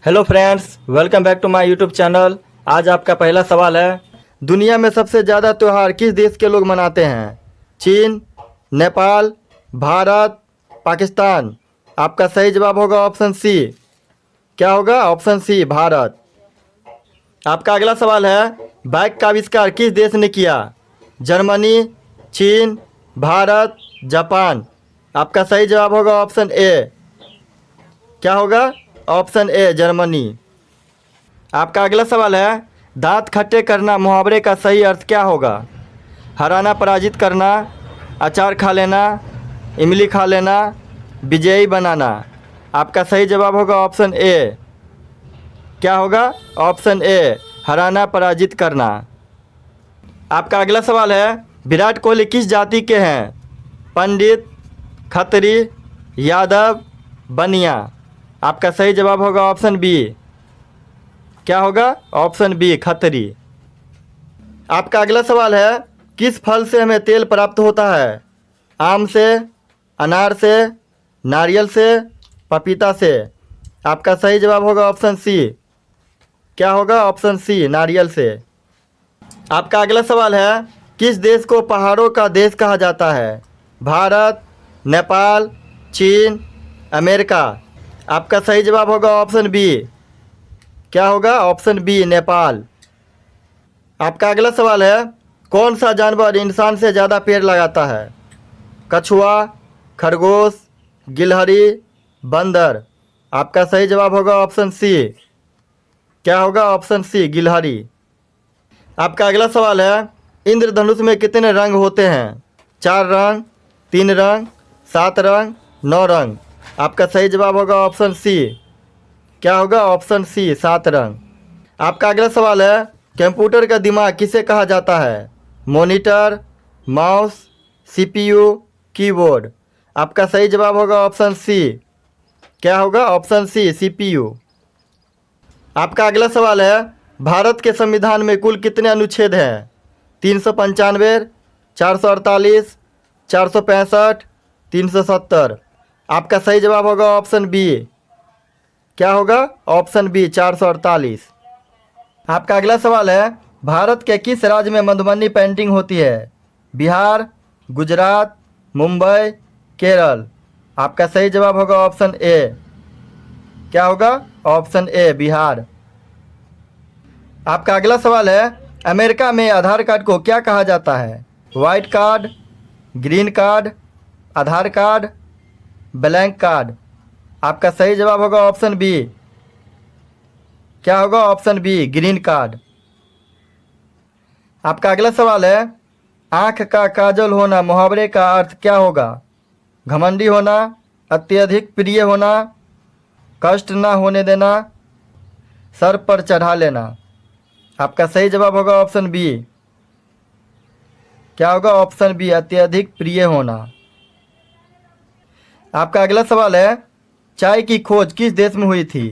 Hello friends, welcome back to my YouTube channel. आज आपका पहला सवाल है, दुनिया में सबसे ज़्यादा त्यौहार किस देश के लोग मनाते हैं? चीन, नेपाल, भारत, पाकिस्तान। आपका सही जवाब होगा ऑप्शन सी। क्या होगा? Option C, Bharat. आपका अगला सवाल है, बाइक का आविष्कार किस देश ने किया? जर्मनी, चीन, भारत, जापान। आपका सही जवाब होगा ऑप्शन ए। क्या होगा? Option A, Germany. आपका अगला सवाल है, दांत खट्टे करना मुहावरे का सही अर्थ क्या होगा? हराना, पराजित करना, अचार खा लेना, इमली खा लेना, विजयी बनाना। आपका सही जवाब होगा ऑप्शन ए। क्या होगा? ऑप्शन ए, हराना, पराजित करना। आपका अगला सवाल है, विराट कोहली किस जाति के हैं? पंडित, खत्री, यादव, बनिया। आपका सही जवाब होगा ऑप्शन बी। क्या होगा? Option B, Khatri. आपका अगला सवाल है, किस फल से हमें तेल प्राप्त होता है? आम से, अनार से, नारियल से, पपीता से। आपका सही जवाब होगा ऑप्शन सी। क्या होगा? ऑप्शन सी, नारियल से। आपका अगला सवाल है, किस देश को पहाड़ों का देश कहा जाता है? भारत, नेपाल, चीन, अमेरिका। आपका सही जवाब होगा ऑप्शन बी। क्या होगा? Option B, Nepal. आपका अगला सवाल है, कौन सा जानवर इंसान से ज़्यादा पेड़ लगाता है? कछुआ, खरगोश, गिलहरी, बंदर। आपका सही जवाब होगा ऑप्शन सी। क्या होगा? ऑप्शन सी, गिलहरी। आपका अगला सवाल है, इंद्रधनुष में कितने रंग होते हैं? 4 रंग, 3 रंग, 7 रंग, 9 रंग। आपका सही जवाब होगा ऑप्शन सी। क्या होगा? ऑप्शन सी, 7 रंग। आपका अगला सवाल है, कंप्यूटर का दिमाग किसे कहा जाता है? Monitor, mouse, CPU, keyboard. आपका सही जवाब होगा ऑप्शन सी। क्या होगा? Option C, CPU. आपका अगला सवाल है, भारत के संविधान में कुल कितने अनुच्छेद हैं? 395, 448, 465, 370। आपका सही जवाब होगा ऑप्शन बी। क्या होगा? Option B, 448। आपका अगला सवाल है, भारत के किस राज्य में मधुबनी पेंटिंग होती है? बिहार, गुजरात, मुंबई, केरल। आपका सही जवाब होगा ऑप्शन ए। क्या होगा? Option A, Bihar. आपका अगला सवाल है, अमेरिका में आधार कार्ड को क्या कहा जाता है? White card, green card, Aadhaar card, blank card. आपका सही जवाब होगा ऑप्शन बी। क्या होगा? Option B, green card. आपका अगला सवाल है, आँख का काजल होना मुहावरे का अर्थ क्या होगा? घमंडी होना, अत्यधिक प्रिय होना, कष्ट ना होने देना, सर पर चढ़ा लेना। आपका सही जवाब होगा ऑप्शन बी। क्या होगा? ऑप्शन बी, अत्यधिक प्रिय होना। आपका अगला सवाल है, चाय की खोज किस देश में हुई थी?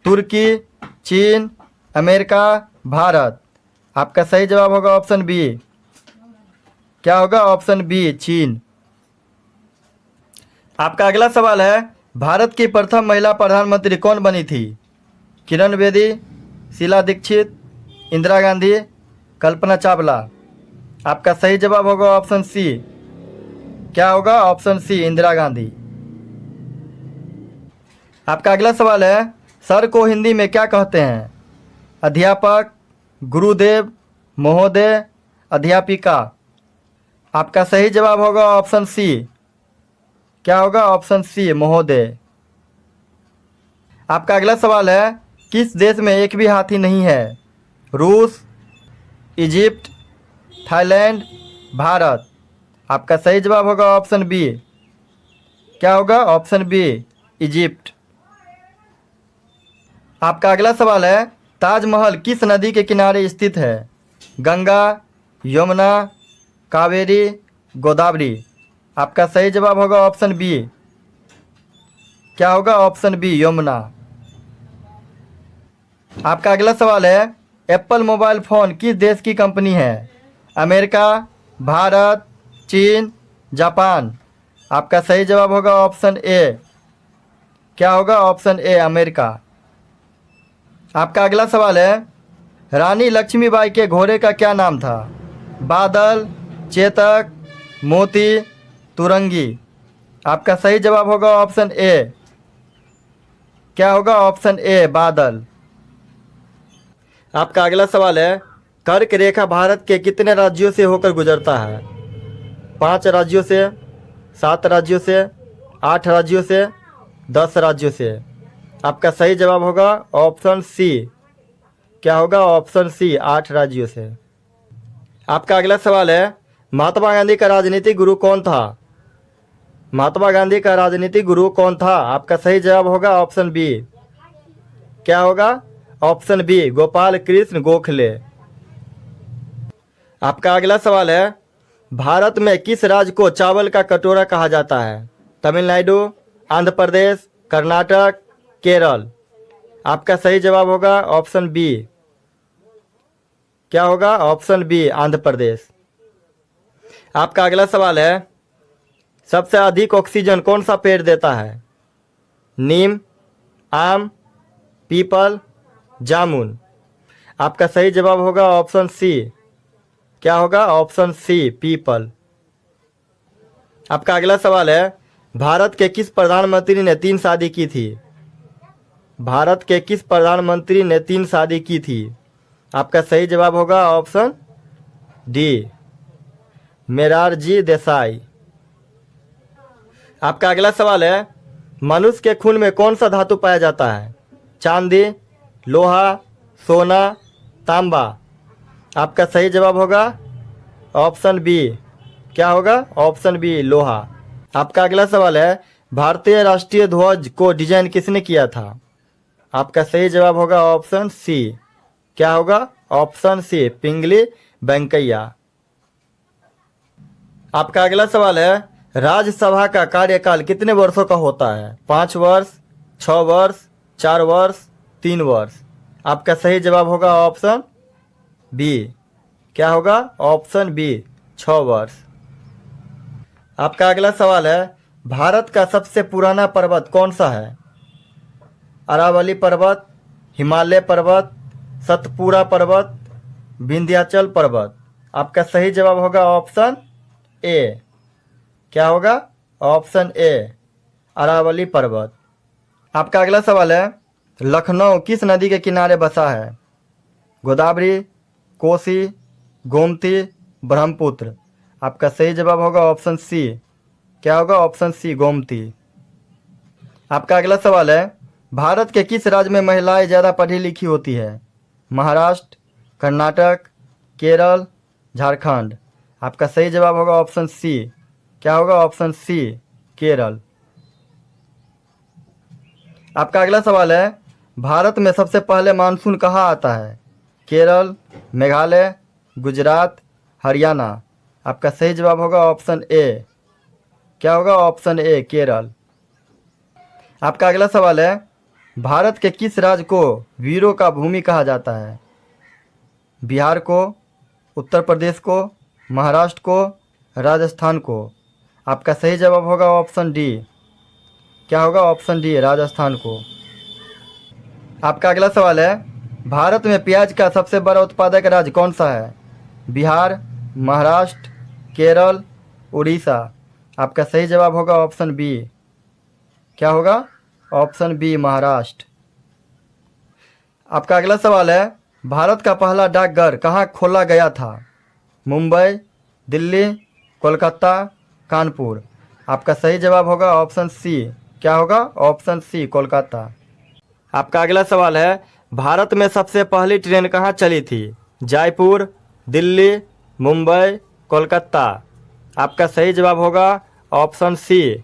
तुर्की, चीन, अमेरिका, भारत। आपका सही जवाब होगा ऑप्शन बी। क्या होगा? ऑप्शन बी, चीन। आपका अगला सवाल है, भारत की प्रथम महिला प्रधानमंत्री कौन बनी थी? किरण बेदी, शीला दीक्षित, इंदिरा गांधी, कल्पना चावला। आपका सही जवाब होगा ऑप्शन सी। क्या होगा? Option C, Indira Gandhi. आपका अगला सवाल है, सर को हिंदी में क्या कहते हैं? अध्यापक, गुरुदेव, महोदय, अध्यापिका। आपका सही जवाब होगा ऑप्शन सी। क्या होगा? ऑप्शन सी, महोदय। आपका अगला सवाल है, किस देश में एक भी हाथी नहीं है? रूस, इजिप्ट, थाईलैंड, भारत। आपका सही जवाब होगा ऑप्शन बी। क्या होगा? Option B, Egypt. आपका अगला सवाल है, ताजमहल किस नदी के किनारे स्थित है? गंगा, यमुना, कावेरी, गोदावरी। आपका सही जवाब होगा ऑप्शन बी। क्या होगा? Option B, Yamuna. आपका अगला सवाल है, एप्पल मोबाइल फ़ोन किस देश की कंपनी है? अमेरिका, भारत, चीन, जापान। आपका सही जवाब होगा ऑप्शन ए। क्या होगा? Option A, America. आपका अगला सवाल है, रानी लक्ष्मीबाई के घोड़े का क्या नाम था? बादल, चेतक, मोती, तुरंगी। आपका सही जवाब होगा ऑप्शन ए। क्या होगा? ऑप्शन ए, बादल। आपका अगला सवाल है, कर्क रेखा भारत के कितने राज्यों से होकर गुजरता है? 5 राज्यों से, 7 राज्यों से, 8 राज्यों से, 10 राज्यों से। आपका सही जवाब होगा ऑप्शन सी। क्या होगा? ऑप्शन सी, 8 राज्यों से। आपका अगला सवाल है, महात्मा गांधी का राजनीतिक गुरु कौन था? महात्मा गांधी का राजनीतिक गुरु कौन था? आपका सही जवाब होगा ऑप्शन बी। क्या होगा? Option B, Gopal Krishna Gokhale. आपका अगला सवाल है, भारत में किस राज्य को चावल का कटोरा कहा जाता है? तमिलनाडु, आंध्र प्रदेश, कर्नाटक, केरल। आपका सही जवाब होगा ऑप्शन बी। क्या होगा? Option B, Andhra Pradesh. आपका अगला सवाल है, सबसे अधिक ऑक्सीजन कौन सा पेड़ देता है? नीम, आम, पीपल, जामुन। आपका सही जवाब होगा ऑप्शन सी। क्या होगा? ऑप्शन सी, पीपल। आपका अगला सवाल है, भारत के किस प्रधानमंत्री ने 3 शादी की थी? भारत के किस प्रधानमंत्री ने 3 शादी की थी? आपका सही जवाब होगा ऑप्शन डी, मोरारजी देसाई। आपका अगला सवाल है, मनुष्य के खून में कौन सा धातु पाया जाता है? चांदी, लोहा, सोना, तांबा। आपका सही जवाब होगा ऑप्शन बी। क्या होगा? ऑप्शन बी, लोहा। आपका अगला सवाल है, भारतीय राष्ट्रीय ध्वज को डिजाइन किसने किया था? आपका सही जवाब होगा ऑप्शन सी। क्या होगा? Option C, Pingali Venkayya. आपका अगला सवाल है, राज्यसभा का कार्यकाल कितने वर्षों का होता है? 5 वर्ष, 6 वर्ष, 4 वर्ष, 3 वर्ष। आपका सही जवाब होगा ऑप्शन बी। क्या होगा? ऑप्शन बी, 6 वर्ष। आपका अगला सवाल है, भारत का सबसे पुराना पर्वत कौन सा है? अरावली पर्वत, हिमालय पर्वत, सतपुरा पर्वत, विंध्याचल पर्वत। आपका सही जवाब होगा ऑप्शन ए। क्या होगा? ऑप्शन ए, अरावली पर्वत। आपका अगला सवाल है, लखनऊ किस नदी के किनारे बसा है? गोदावरी, कोसी, गोमती, ब्रह्मपुत्र। आपका सही जवाब होगा ऑप्शन सी। क्या होगा? Option C, Gomti. आपका अगला सवाल है, भारत के किस राज्य में महिलाएं ज़्यादा पढ़ी लिखी होती है? महाराष्ट्र, कर्नाटक, केरल, झारखंड। आपका सही जवाब होगा ऑप्शन सी। क्या होगा? Option C, Kerala. आपका अगला सवाल है, भारत में सबसे पहले मानसून कहाँ आता है? केरल, मेघालय, गुजरात, हरियाणा। आपका सही जवाब होगा ऑप्शन ए। क्या होगा? Option A, Kerala. आपका अगला सवाल है, भारत के किस राज्य को वीरों का भूमि कहा जाता है? बिहार को, उत्तर प्रदेश को, महाराष्ट्र को, राजस्थान को। आपका सही जवाब होगा ऑप्शन डी। क्या होगा? ऑप्शन डी, राजस्थान को। आपका अगला सवाल है, भारत में प्याज का सबसे बड़ा उत्पादक राज्य कौन सा है? बिहार, महाराष्ट्र, केरल, उड़ीसा। आपका सही जवाब होगा ऑप्शन बी। क्या होगा? Option B, Maharashtra. आपका अगला सवाल है, भारत का पहला डाकघर कहाँ खोला गया था? मुंबई, दिल्ली, कोलकाता, कानपुर। आपका सही जवाब होगा ऑप्शन सी। क्या होगा? Option C, Kolkata. आपका अगला सवाल है, भारत में सबसे पहली ट्रेन कहाँ चली थी? जयपुर, दिल्ली, मुंबई, कोलकाता। आपका सही जवाब होगा ऑप्शन सी।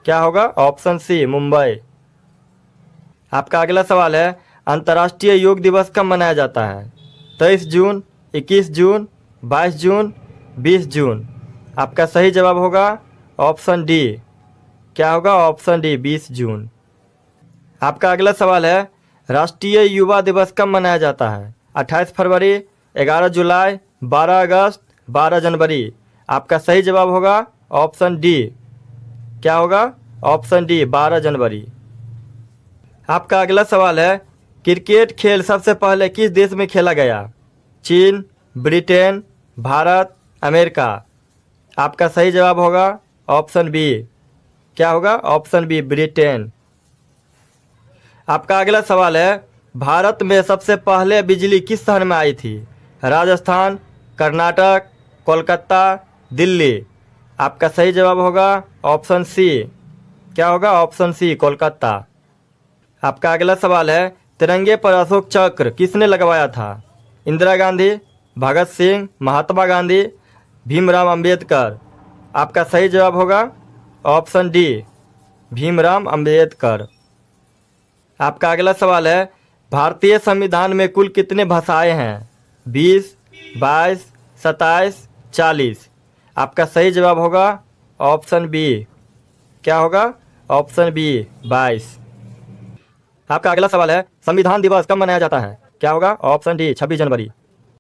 क्या होगा? Option C, Mumbai. आपका अगला सवाल है, अंतर्राष्ट्रीय योग दिवस कब मनाया जाता है? 23 जून, 21 जून, 22 जून, 20 जून। आपका सही जवाब होगा ऑप्शन डी। क्या होगा? ऑप्शन डी, 20 जून। आपका अगला सवाल है, राष्ट्रीय युवा दिवस कब मनाया जाता है? 28 फरवरी, 11 जुलाई, 12 अगस्त, 12 जनवरी। आपका सही जवाब होगा ऑप्शन डी। क्या होगा? ऑप्शन डी, 12 जनवरी। आपका अगला सवाल है, क्रिकेट खेल सबसे पहले किस देश में खेला गया? चीन, ब्रिटेन, भारत, अमेरिका। आपका सही जवाब होगा ऑप्शन बी। क्या होगा? Option B, Britain. आपका अगला सवाल है, भारत में सबसे पहले बिजली किस शहर में आई थी? राजस्थान, कर्नाटक, कोलकाता, दिल्ली। आपका सही जवाब होगा ऑप्शन सी। क्या होगा? Option C, Kolkata. आपका अगला सवाल है, तिरंगे पर अशोक चक्र किसने लगवाया था? इंदिरा गांधी, भगत सिंह, महात्मा गांधी, भीमराव अंबेडकर। आपका सही जवाब होगा ऑप्शन डी, भीमराव अंबेडकर। आपका अगला सवाल है, भारतीय संविधान में कुल कितने भाषाएं हैं? 20, 22, 27, 40। आपका सही जवाब होगा ऑप्शन बी। क्या होगा? Option B, 22। आपका अगला सवाल है, संविधान दिवस कब मनाया जाता है? क्या होगा? ऑप्शन डी, 26 जनवरी।